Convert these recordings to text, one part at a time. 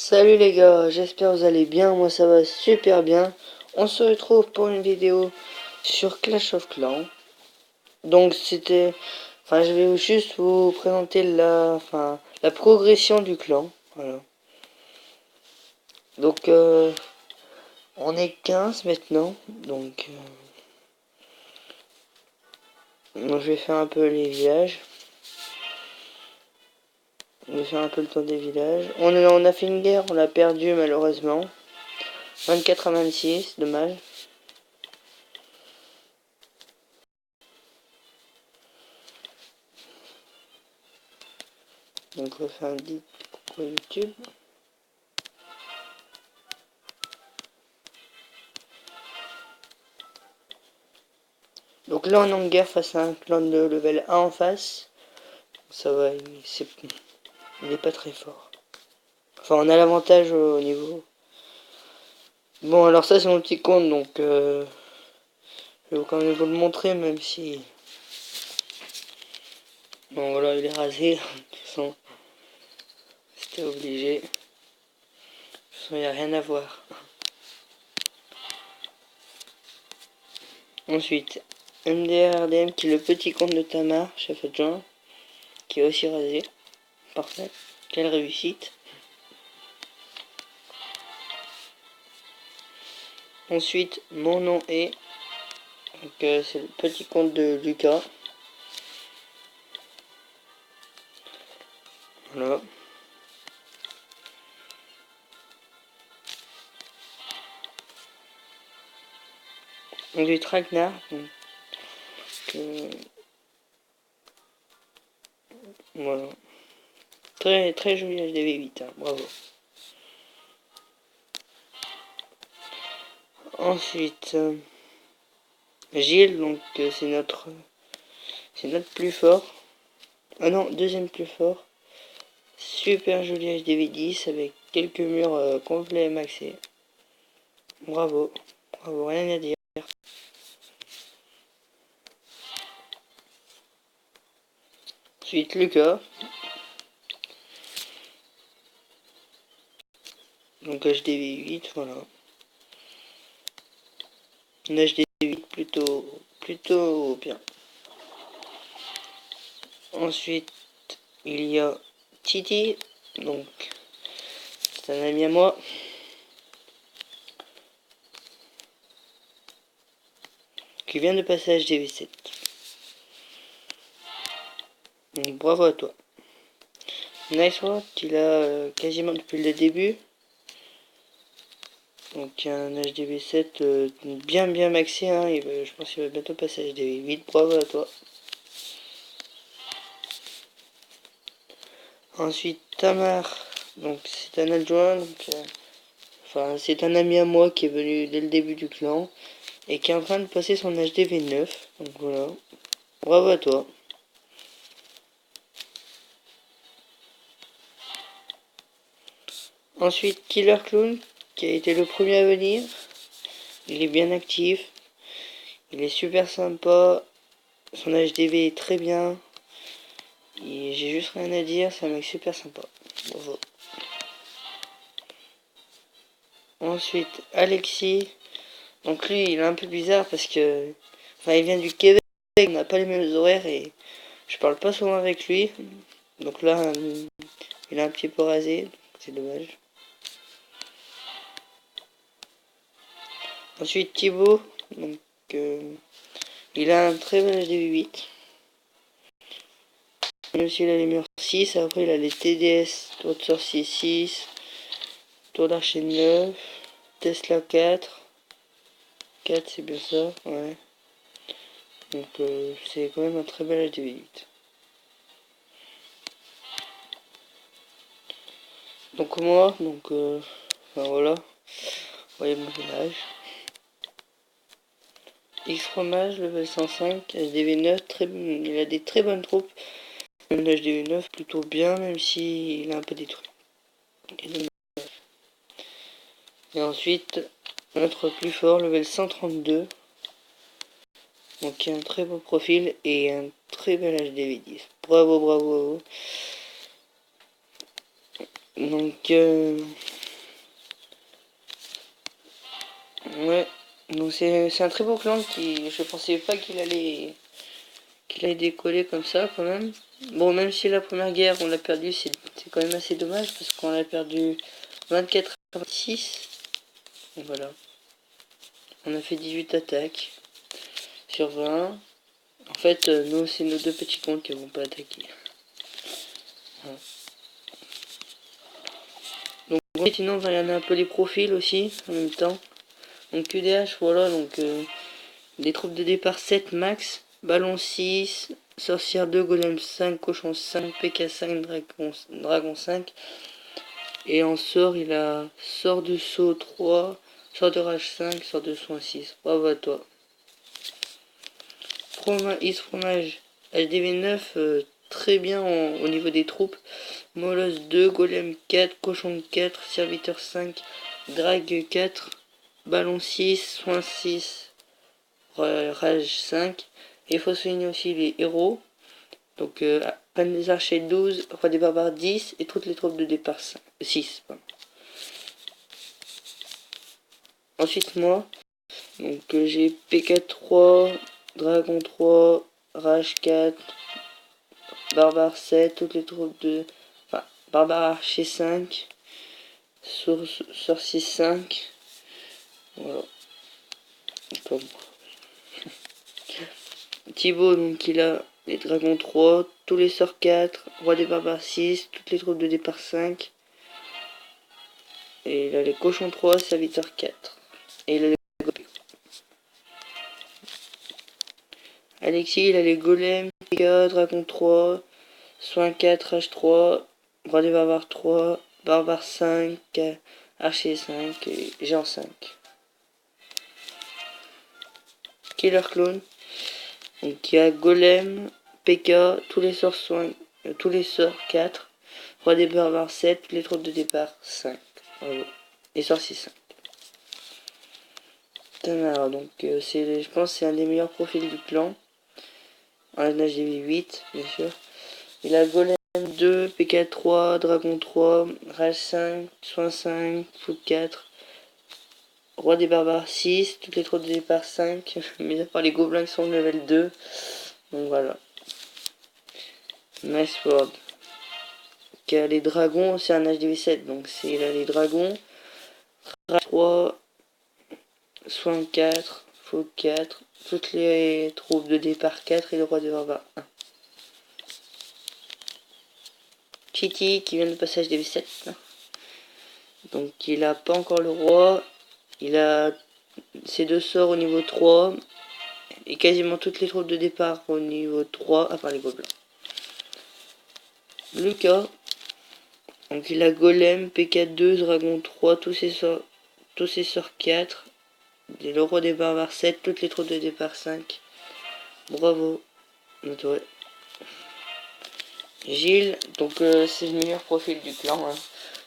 Salut les gars, j'espère que vous allez bien, moi ça va super bien. On se retrouve pour une vidéo sur Clash of Clans. Donc je vais juste vous présenter la progression du clan. Voilà. Donc on est 15 maintenant, donc je vais faire un peu les villages. Je vais faire un peu le tour des villages. On a fait une guerre, on l'a perdu malheureusement. 24 à 26, dommage. Donc on va faire un petit coucou YouTube. Donc là on est en guerre face à un clan de level 1 en face. Ça va, il est pas très fort. Enfin on a l'avantage au niveau. Bon alors ça c'est mon petit compte donc je vais quand même vous le montrer même si. Bon voilà il est rasé. De toute façon c'était obligé. De toute façon il n'y a rien à voir. Ensuite MDRDM qui est le petit compte de Tamar, chef adjoint, qui est aussi rasé. Parfait. Quelle réussite. Ensuite, mon nom est. Donc, c'est le petit compte de Lucas. Voilà. Donc, du traquenard. Voilà. Très, très joli HDV8. Hein, bravo. Ensuite, Gilles. Donc, c'est notre plus fort. Ah non, deuxième plus fort. Super joli HDV10 avec quelques murs complets maxés. Bravo. Bravo, rien à dire. Ensuite, Lucas. Donc HDV8, voilà. Un HDV8 plutôt bien. Ensuite, il y a Titi. Donc, c'est un ami à moi. Qui vient de passer à HDV7. Donc, bravo à toi. Nice Work, il a quasiment depuis le début. Donc un HDV7 bien maxé, hein, je pense qu'il va bientôt passer à HDV8, bravo à toi. Ensuite Tamar, donc c'est un adjoint, c'est un ami à moi qui est venu dès le début du clan et qui est en train de passer son HDV9, donc voilà, bravo à toi. Ensuite Killer Clown, qui a été le premier à venir, il est bien actif, il est super sympa, son HDV est très bien. Et j'ai juste rien à dire, c'est un mec super sympa. Bravo. Ensuite, Alexis. Donc lui, il est un peu bizarre parce que... Enfin, il vient du Québec, on n'a pas les mêmes horaires et je parle pas souvent avec lui. Donc là, il est un petit peu rasé, c'est dommage. Ensuite, Thibaut. Donc, il a un très bon HDV8. Même s'il a les murs 6, après il a les TDS, tour de sorcier 6, tour d'archer 9, Tesla 4. 4 c'est bien ça, ouais. Donc c'est quand même un très bel HDV8. Donc moi, enfin voilà, vous voyez mon village. X fromage, level 105, HDV9, il a des très bonnes troupes. Le HDV9 plutôt bien, même si il est un peu détruit. Et ensuite, notre plus fort, level 132. Donc il a un très beau profil et un très bel HDV10. Bravo, bravo. Donc Ouais, donc c'est un très beau clan qui, je pensais pas qu'il allait décoller comme ça quand même. Bon, même si la première guerre on l'a perdu, c'est quand même assez dommage parce qu'on a perdu 24 à 26. Donc voilà, on a fait 18 attaques sur 20. En fait, nous c'est nos deux petits comptes qui vont pas attaquer. Voilà. Donc sinon on va regarder un peu les profils aussi en même temps. Donc QDH, voilà, donc des troupes de départ 7 max, ballon 6, sorcière 2, golem 5, cochon 5, PK 5, dragon 5. Et en sort, il a sort de saut 3, sort de rage 5, sort de soin 6. Bravo à toi. Fromage HDV 9, très bien au niveau des troupes. Molosse 2, golem 4, cochon 4, serviteur 5, drague 4, ballon 6, soin 6, rage 5. Et il faut souligner aussi les héros. Donc, Reine des Archers 12, Roi des Barbares 10 et toutes les troupes de départ 6. Ensuite, moi, donc j'ai PK 3, Dragon 3, Rage 4, Barbare 7, toutes les troupes de. Enfin, Barbare Archer 5, Sorcier 5. Voilà. Comme Thibaut, donc il a les dragons 3, tous les sorts 4, Roi des barbares 6, toutes les troupes de départ 5. Et il a les cochons 3, serviteur 4. Et il a les Alexis, il a les golems, PK, dragon 3, soin 4, H3, Roi des barbares 3, barbare 5, archer 5 et géant 5. Killer clone. Donc il y a golem, PK, tous les sorts soins, tous les sorts 4, Roi des barbares 7, les troupes de départ 5. Bravo. Et sorcier 5. Alors, donc je pense que c'est un des meilleurs profils du clan. En HDV 8, bien sûr. Il a golem 2, PK 3, dragon 3, rage 5, soin 5, foot 4, roi des barbares 6, toutes les troupes de départ 5, mais à part les gobelins qui sont level 2. Donc voilà. Nice World. Qui a les dragons, c'est un HDV 7, donc il a les dragons, rage 3, soin 4, foot 4, toutes les troupes de départ 4 et le roi des barbares 1. Kitty qui vient de passer HDV 7. Donc il a pas encore le roi. Il a ses deux sorts au niveau 3. Et quasiment toutes les troupes de départ au niveau 3, à part les gobelins. Lucas. Donc il a golem, PK2, dragon 3, tous ses sorts 4. Le roi des barbares 7, toutes les troupes de départ 5. Bravo. Ouais. Gilles, donc c'est le meilleur profil du clan. Hein.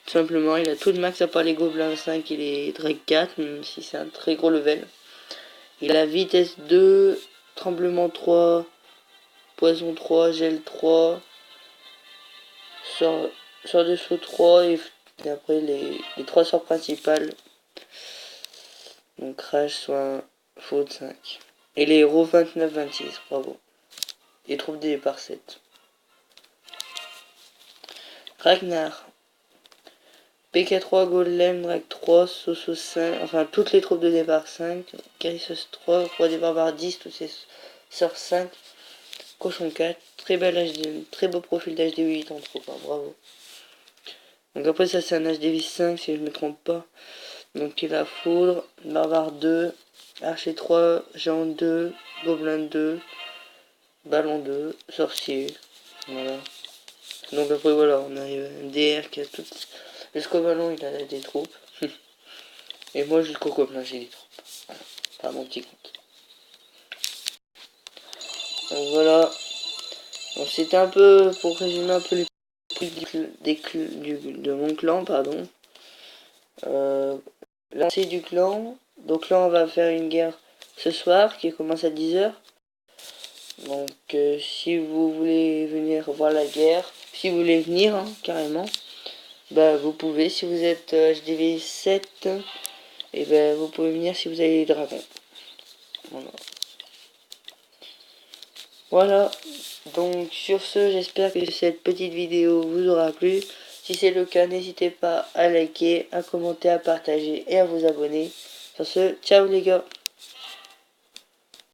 Tout simplement, il a tout de max à part les gobelins 5 et les drake 4, même si c'est un très gros level. Il a vitesse 2, tremblement 3, poison 3, gel 3, sort de saut 3 et après les 3 sorts principales. Donc crash, soin, faute 5. Et les héros 29-26, bravo. Et trouve des départ 7. Ragnar. PK3, Golem, Drag 3, Soso 5, enfin toutes les troupes de départ 5, Carissos 3, Roi des barbares 10, tous ses sorts 5, Cochon 4, très bel HD, très beau profil d'HD8 en troupe, hein, bravo. Donc après ça c'est un HDV 5 si je me trompe pas. Donc il a Foudre, Barbare 2, Archer 3, Géant 2, Gobelin 2, Ballon 2, Sorcier, voilà. Donc après voilà, on arrive à MDR qui a toutes. Jusqu'au ballon il a des troupes. Et moi jusqu'au gobelin j'ai des troupes. Voilà, pas mon petit compte. Donc voilà. Donc c'était un peu pour résumer un peu les de mon clan, pardon. Lancée du clan. Donc là on va faire une guerre ce soir qui commence à 10h. Donc si vous voulez venir voir la guerre, si vous voulez venir hein, carrément, bah vous pouvez si vous êtes HDV 7 et ben vous pouvez venir si vous avez les dragons. Voilà. Donc sur ce, j'espère que cette petite vidéo vous aura plu. Si c'est le cas, n'hésitez pas à liker, à commenter, à partager et à vous abonner. Sur ce, ciao les gars.